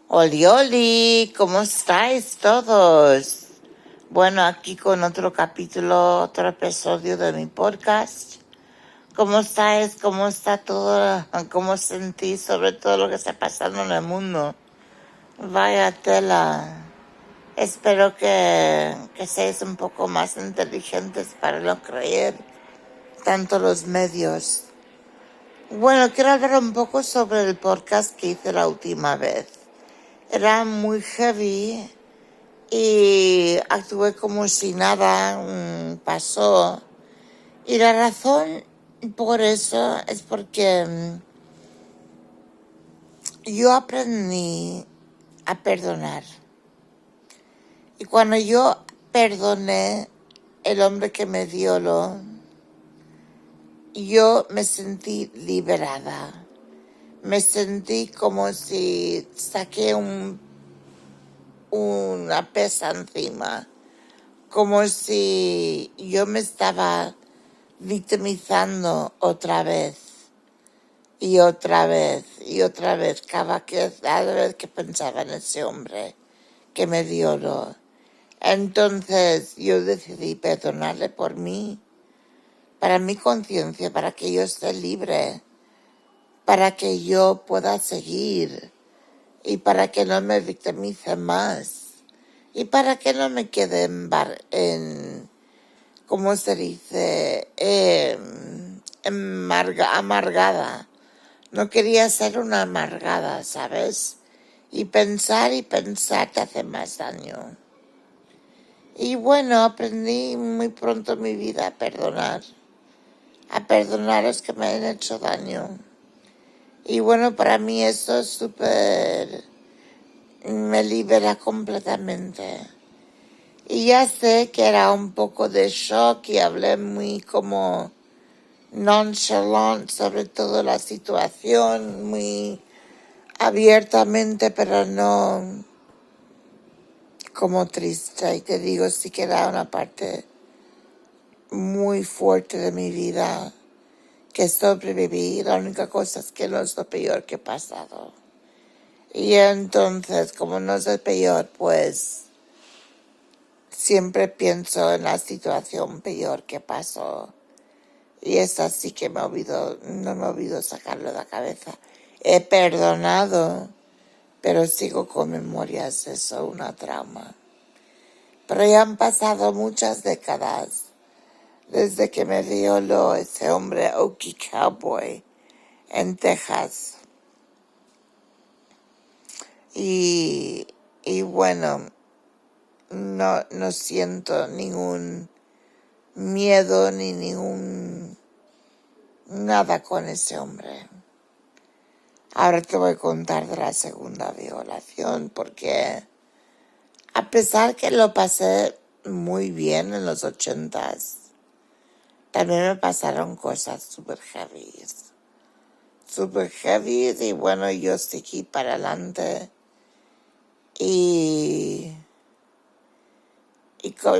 Oli, oli, ¿cómo estáis todos? Bueno, aquí con otro capítulo, otro episodio de mi podcast. ¿Cómo estáis? ¿Cómo está todo? ¿Cómo os sentís sobre todo lo que está pasando en el mundo? Vaya tela. Espero que seáis un poco más inteligentes para no creer tanto los medios. Bueno, quiero hablar un poco sobre el podcast que hice la última vez. Era muy heavy y actué como si nada pasó. Y la razón por eso es porque yo aprendí a perdonar. Y cuando yo perdoné el hombre que me violó, yo me sentí liberada. Me sentí como si saqué una pesa encima. Como si yo me estaba victimizando otra vez y otra vez y otra vez cada vez que pensaba en ese hombre que me violó. Entonces yo decidí perdonarle por mí, para mi conciencia, para que yo esté libre, para que yo pueda seguir y para que no me victimice más y para que no me quede en ¿cómo se dice? Amargada. No quería ser una amargada, ¿sabes? Y pensar te hace más daño. Y bueno, aprendí muy pronto en mi vida a perdonar a los que me han hecho daño. Y bueno, para mí eso es me libera completamente. Y ya sé que era un poco de shock y hablé muy como nonchalant sobre todo la situación, muy abiertamente, pero no como triste. Y te digo, sí que era una parte muy fuerte de mi vida que sobreviví. La única cosa es que no es lo peor que he pasado. Y entonces, como no es el peor, pues siempre pienso en la situación peor que pasó. Y es así que no me olvido sacarlo de la cabeza. He perdonado, pero sigo con memorias de eso, una trauma. Pero ya han pasado muchas décadas desde que me violó ese hombre Okie Cowboy en Texas. Y bueno, no siento ningún miedo ni nada con ese hombre. Ahora te voy a contar de la segunda violación porque a pesar que lo pasé muy bien en los 80s, también me pasaron cosas super heavy. Y bueno, yo seguí para adelante y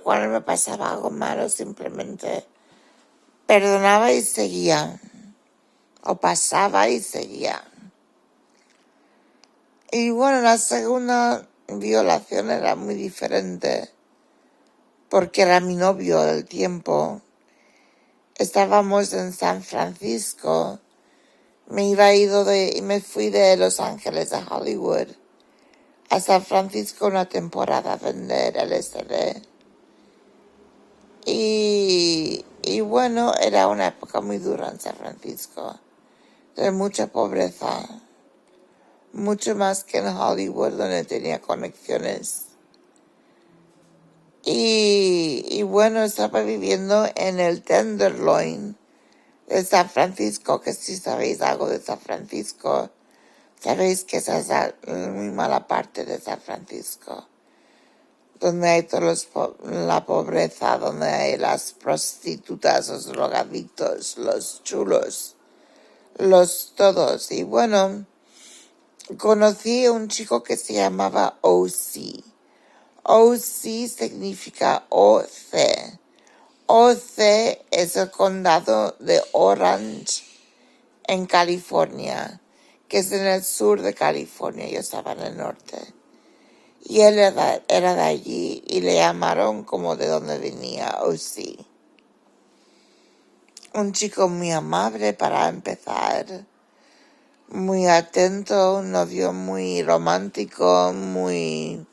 cuando me pasaba algo malo simplemente perdonaba y seguía, o pasaba y seguía. Y bueno, la segunda violación era muy diferente porque era mi novio del tiempo. Estábamos en San Francisco. Me fui de Los Ángeles a Hollywood a San Francisco una temporada a vender LSD. Y bueno, era una época muy dura en San Francisco, de mucha pobreza, mucho más que en Hollywood, donde tenía conexiones. Y bueno, estaba viviendo en el Tenderloin de San Francisco, que si sabéis algo de San Francisco, sabéis que esa es muy mala parte de San Francisco, donde hay la pobreza, donde hay las prostitutas, los drogadictos, los chulos, los todos. Y bueno, conocí a un chico que se llamaba O.C. O.C. significa O.C. O.C. es el condado de Orange en California, que es en el sur de California. Yo estaba en el norte. Y él era de allí y le llamaron como de donde venía, O.C. Un chico muy amable para empezar, muy atento, un novio muy romántico, muy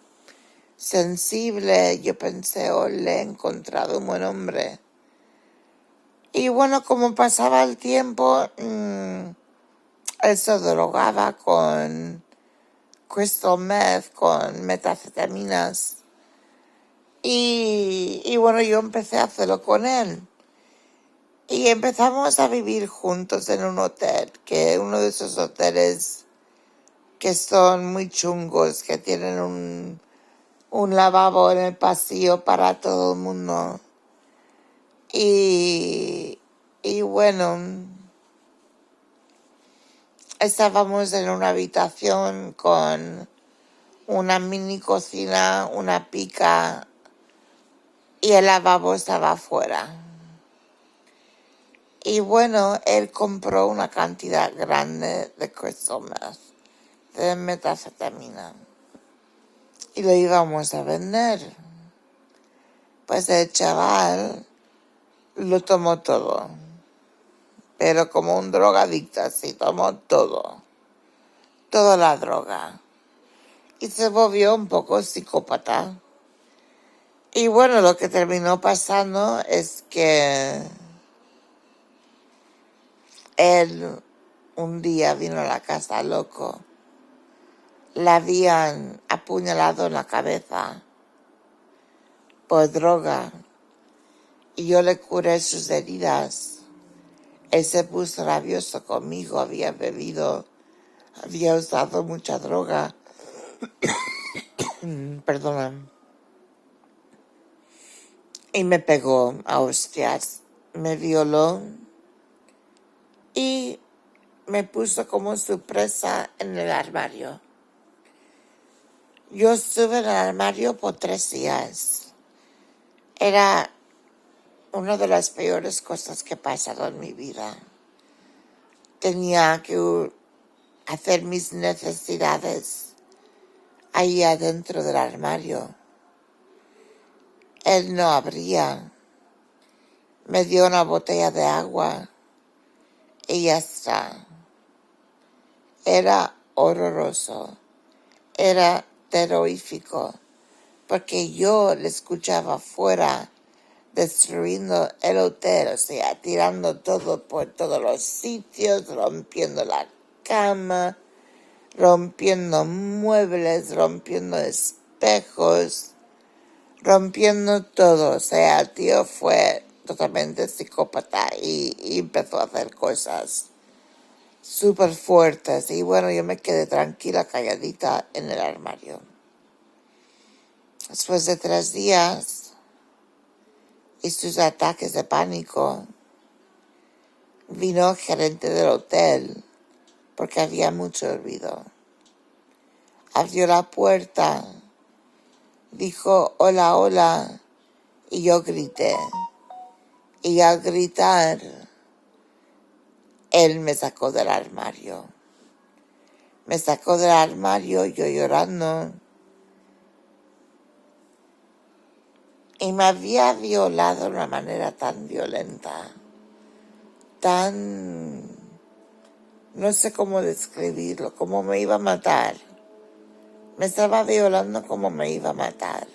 sensible. Yo pensé, oh, le he encontrado un buen hombre. Y bueno, como pasaba el tiempo, él se drogaba con crystal meth, con metanfetaminas. Y bueno, yo empecé a hacerlo con él. Y empezamos a vivir juntos en un hotel, que uno de esos hoteles que son muy chungos, que tienen un lavabo en el pasillo para todo el mundo. Y bueno, estábamos en una habitación con una mini cocina, una pica, y el lavabo estaba afuera. Y bueno, él compró una cantidad grande de crystal meth, de metanfetamina, y lo íbamos a vender. Pues el chaval lo tomó todo, pero como un drogadicto, así, tomó todo, toda la droga, y se volvió un poco psicópata. Y bueno, lo que terminó pasando es que él un día vino a la casa loco. Le habían apuñalado en la cabeza por droga y yo le curé sus heridas. Él se puso rabioso conmigo, había bebido, había usado mucha droga. Perdona. Y me pegó a hostias, me violó y me puso como su presa en el armario. Yo estuve en el armario por 3 días. Era una de las peores cosas que he pasado en mi vida. Tenía que hacer mis necesidades ahí adentro del armario. Él no abría. Me dio una botella de agua y ya está. Era horroroso. Era terrorífico. Porque yo le escuchaba afuera destruyendo el hotel, o sea, tirando todo por todos los sitios, rompiendo la cama, rompiendo muebles, rompiendo espejos, rompiendo todo. O sea, el tío fue totalmente psicópata y empezó a hacer cosas súper fuertes. Y bueno, yo me quedé tranquila, calladita en el armario. Después de 3 días y sus ataques de pánico, vino el gerente del hotel porque había mucho ruido. Abrió la puerta, dijo hola, hola, y yo grité. Y al gritar, él me sacó del armario. Me sacó del armario, yo llorando. Y me había violado de una manera tan violenta, no sé cómo describirlo, cómo me iba a matar. Me estaba violando como me iba a matar.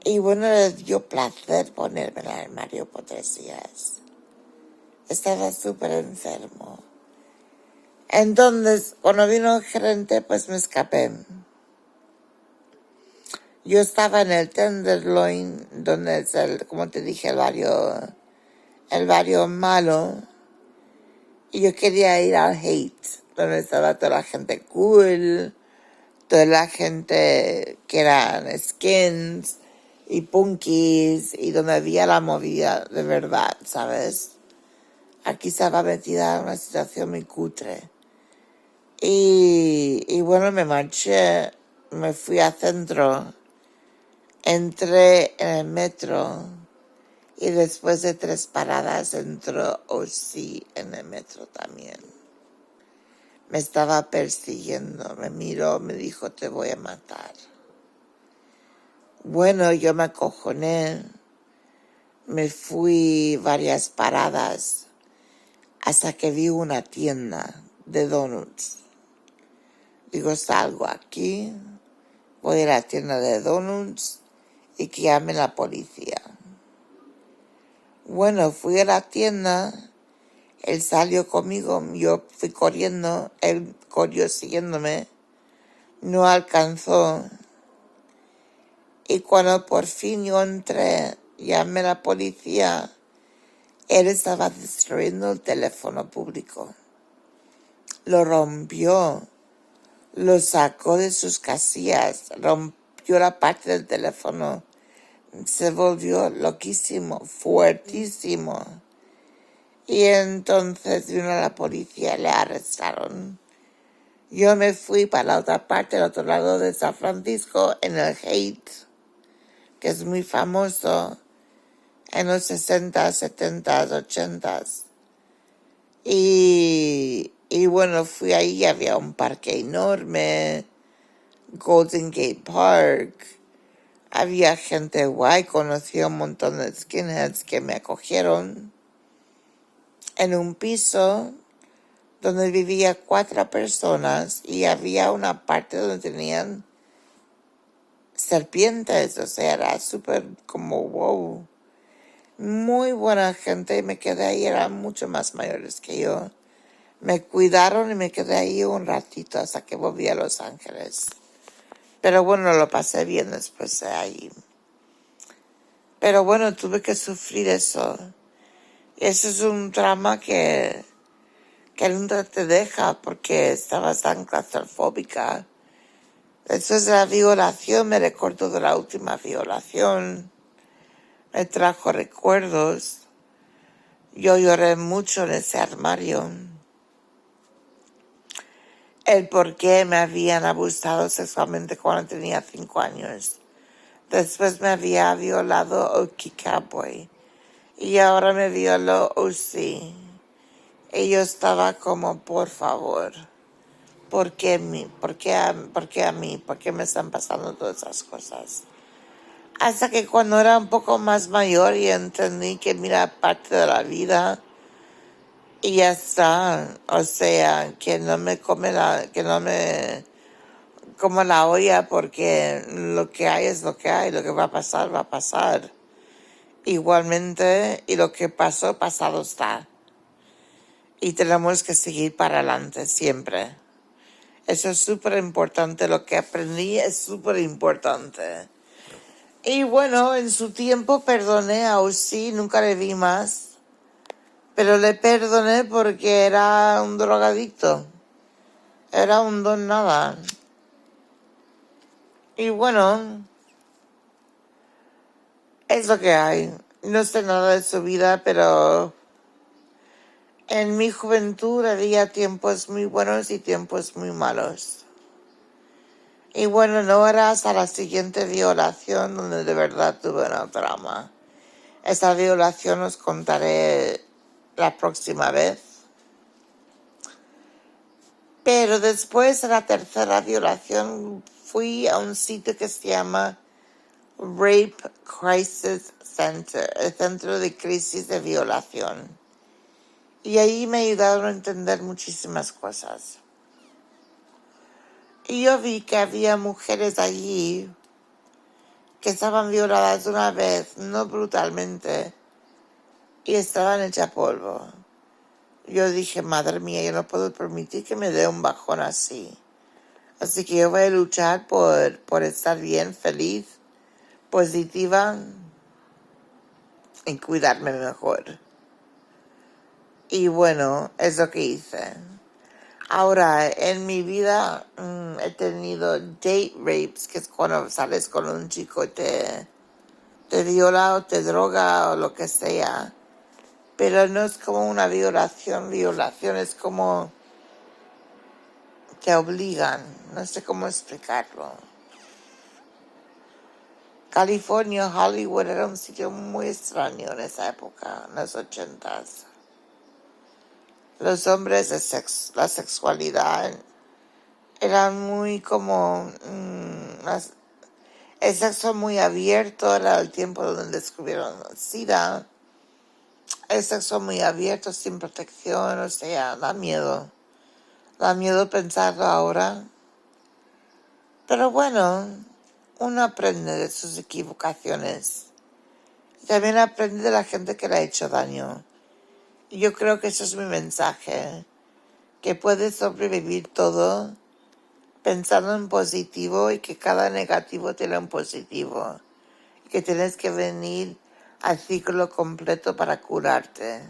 Y bueno, le dio placer ponerme en el armario por 3 días. Estaba súper enfermo. Entonces, cuando vino el gerente, pues me escapé. Yo estaba en el Tenderloin, donde es como te dije, el barrio malo. Y yo quería ir al Hate, donde estaba toda la gente cool, toda la gente que eran skins y punkies, y donde había la movida de verdad, ¿sabes? Aquí estaba metida en una situación muy cutre. Y bueno, me marché, me fui al centro, entré en el metro y después de 3 paradas entró O.C. en el metro también. Me estaba persiguiendo, me miró, me dijo, te voy a matar. Bueno, yo me acojoné, me fui varias paradas hasta que vi una tienda de donuts. Digo, salgo aquí, voy a la tienda de donuts y que llame la policía. Bueno, fui a la tienda, él salió conmigo, yo fui corriendo, él corrió siguiéndome, no alcanzó. Y cuando por fin yo entré, llamé a la policía, él estaba destruyendo el teléfono público. Lo rompió, lo sacó de sus casillas, rompió la parte del teléfono. Se volvió loquísimo, fuertísimo. Y entonces vino la policía, le arrestaron. Yo me fui para la otra parte, al otro lado de San Francisco, en el Haight, que es muy famoso en los 60, 70, 80. Y bueno, fui ahí, había un parque enorme, Golden Gate Park. Había gente guay, conocí a un montón de skinheads que me acogieron en un piso donde vivía 4 personas y había una parte donde tenían serpientes, o sea, era súper como wow. Muy buena gente, me quedé ahí, eran mucho más mayores que yo. Me cuidaron y me quedé ahí un ratito hasta que volví a Los Ángeles. Pero bueno, lo pasé bien después de ahí. Pero bueno, tuve que sufrir eso. Eso es un trauma que nunca te deja porque estabas tan claustrofóbica. Después de la violación, me recuerdo de la última violación. Me trajo recuerdos. Yo lloré mucho en ese armario. El por qué me habían abusado sexualmente cuando tenía 5 años. Después me había violado Oki Cowboy. Y ahora me violó Uzi. Y yo estaba como, por favor, ¿por qué a mí? ¿Por qué a mí? ¿Por qué me están pasando todas esas cosas? Hasta que cuando era un poco más mayor y entendí que mira, parte de la vida y ya está. O sea, que no me como la olla porque lo que hay es lo que hay, lo que va a pasar, va a pasar. Igualmente, y lo que pasó, pasado está. Y tenemos que seguir para adelante siempre. Eso es súper importante, lo que aprendí es súper importante. Y bueno, en su tiempo perdoné a Uzi, nunca le vi más, pero le perdoné porque era un drogadicto, era un don nada. Y bueno, es lo que hay. No sé nada de su vida, pero en mi juventud había tiempos muy buenos y tiempos muy malos. Y bueno, no era hasta la siguiente violación donde de verdad tuve una trauma. Esa violación os contaré la próxima vez. Pero después de la tercera violación fui a un sitio que se llama Rape Crisis Center, el centro de crisis de violación. Y ahí me ayudaron a entender muchísimas cosas. Y yo vi que había mujeres allí que estaban violadas una vez, no brutalmente, y estaban hechas polvo. Yo dije, madre mía, yo no puedo permitir que me dé un bajón así. Así que yo voy a luchar por estar bien, feliz, positiva y cuidarme mejor. Y bueno, es lo que hice. Ahora, en mi vida he tenido date rapes, que es cuando sales con un chico y te viola o te droga o lo que sea. Pero no es como una violación, es como te obligan, no sé cómo explicarlo. California, Hollywood era un sitio muy extraño en esa época, en los 80s. Los hombres la sexualidad eran muy como el sexo muy abierto, era el tiempo donde descubrieron el SIDA. El sexo muy abierto, sin protección, o sea, da miedo. Da miedo pensarlo ahora. Pero bueno, uno aprende de sus equivocaciones. También aprende de la gente que le ha hecho daño. Y yo creo que eso es mi mensaje. Que puedes sobrevivir todo pensando en positivo y que cada negativo tiene un positivo. Y que tienes que venir al ciclo completo para curarte.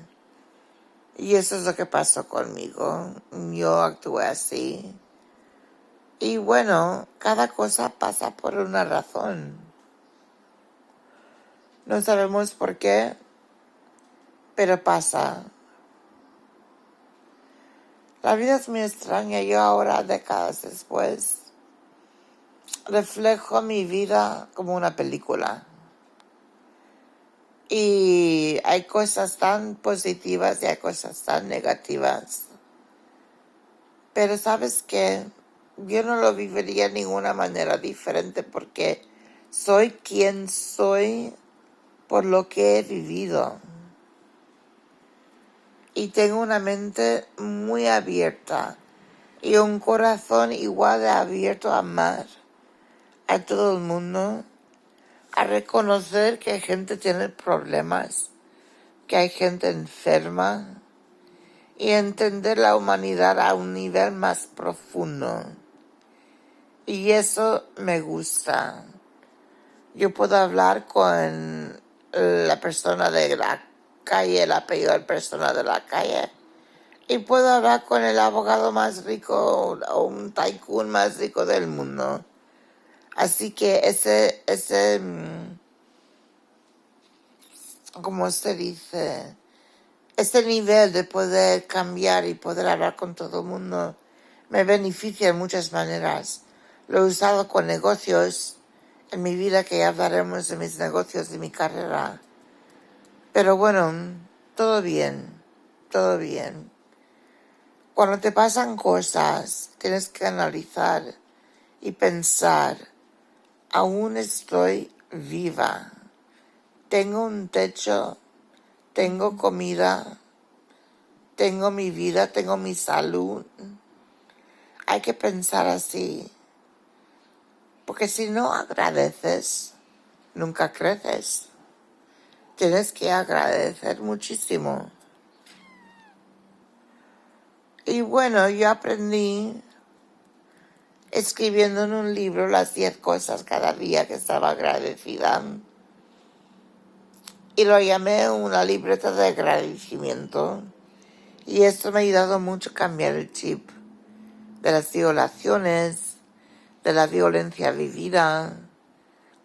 Y eso es lo que pasó conmigo. Yo actué así. Y bueno, cada cosa pasa por una razón. No sabemos por qué, pero pasa. La vida es muy extraña. Yo ahora, décadas después, reflejo mi vida como una película. Y hay cosas tan positivas y hay cosas tan negativas. Pero ¿sabes qué? Yo no lo viviría de ninguna manera diferente porque soy quien soy por lo que he vivido. Y tengo una mente muy abierta y un corazón igual de abierto a amar a todo el mundo, a reconocer que hay gente que tiene problemas, que hay gente enferma y entender la humanidad a un nivel más profundo. Y eso me gusta. Yo puedo hablar con la persona de la calle, la peor persona de la calle, y puedo hablar con el abogado más rico o un tycoon más rico del mundo. Así que ¿cómo se dice? Ese nivel de poder cambiar y poder hablar con todo el mundo me beneficia en muchas maneras. Lo he usado con negocios en mi vida, que ya hablaremos de mis negocios, de mi carrera. Pero bueno, todo bien, todo bien. Cuando te pasan cosas, tienes que analizar y pensar, aún estoy viva, tengo un techo, tengo comida, tengo mi vida, tengo mi salud. Hay que pensar así, porque si no agradeces, nunca creces. Tienes que agradecer muchísimo. Y bueno, yo aprendí escribiendo en un libro las 10 cosas cada día que estaba agradecida. Y lo llamé una libreta de agradecimiento. Y esto me ha ayudado mucho a cambiar el chip de las violaciones, de la violencia vivida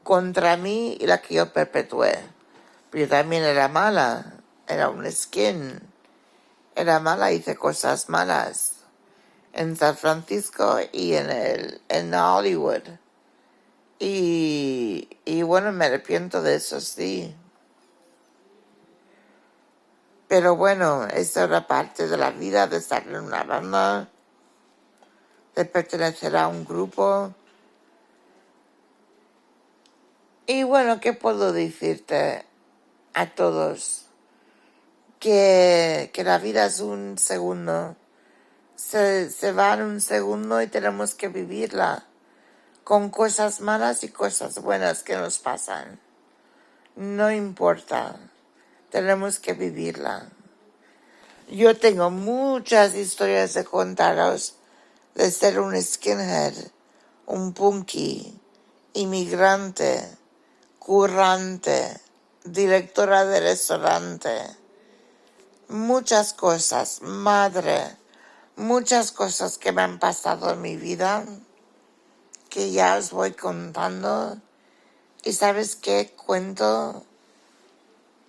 contra mí y la que yo perpetué. Pero yo también era mala, era un skin, era mala, hice cosas malas en San Francisco y en Hollywood. Y bueno, me arrepiento de eso, sí. Pero bueno, esa era parte de la vida, de estar en una banda, de pertenecer a un grupo. Y bueno, ¿qué puedo decirte a todos? Que la vida es un segundo. Se va en un segundo y tenemos que vivirla con cosas malas y cosas buenas que nos pasan. No importa, tenemos que vivirla. Yo tengo muchas historias de contaros de ser un skinhead, un punky, inmigrante, currante, directora de restaurante. Muchas cosas, madre, muchas cosas que me han pasado en mi vida que ya os voy contando. Y ¿sabes qué? Cuento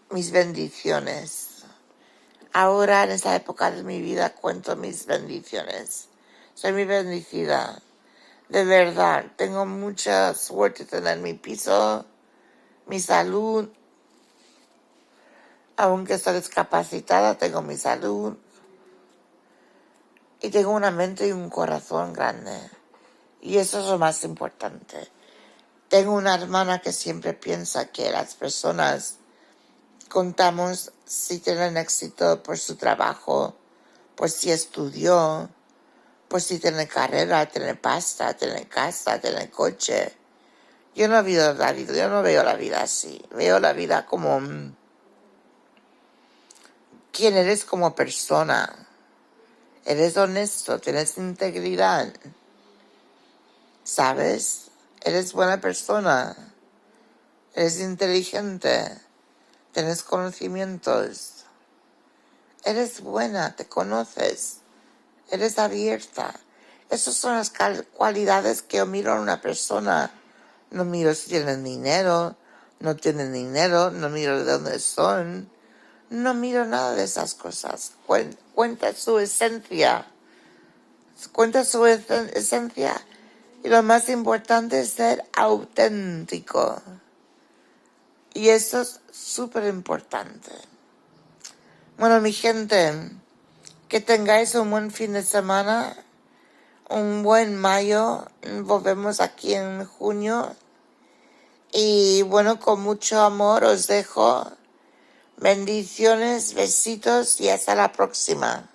mis bendiciones. Ahora, en esta época de mi vida, cuento mis bendiciones. Soy muy bendecida. De verdad, tengo mucha suerte de tener mi piso, mi salud. Aunque estoy discapacitada, tengo mi salud. y tengo una mente y un corazón grande. Y eso es lo más importante. Tengo una hermana que siempre piensa que las personas contamos si tienen éxito por su trabajo, por si estudió, por si tiene carrera, tiene pasta, tiene casa, tiene coche. Yo no veo la vida así. Veo la vida como quién eres como persona. Eres honesto, tienes integridad. ¿Sabes? Eres buena persona. Eres inteligente. Tienes conocimientos. Eres buena, te conoces. Eres abierta. Esas son las cualidades que yo miro en una persona. No miro si tienen dinero, no tienen dinero, no miro de dónde son. No miro nada de esas cosas. Cuenta su esencia. Cuenta su esencia. Y lo más importante es ser auténtico. Y eso es súper importante. Bueno, mi gente, que tengáis un buen fin de semana, un buen mayo. Volvemos aquí en junio. Y bueno, con mucho amor os dejo. Bendiciones, besitos y hasta la próxima.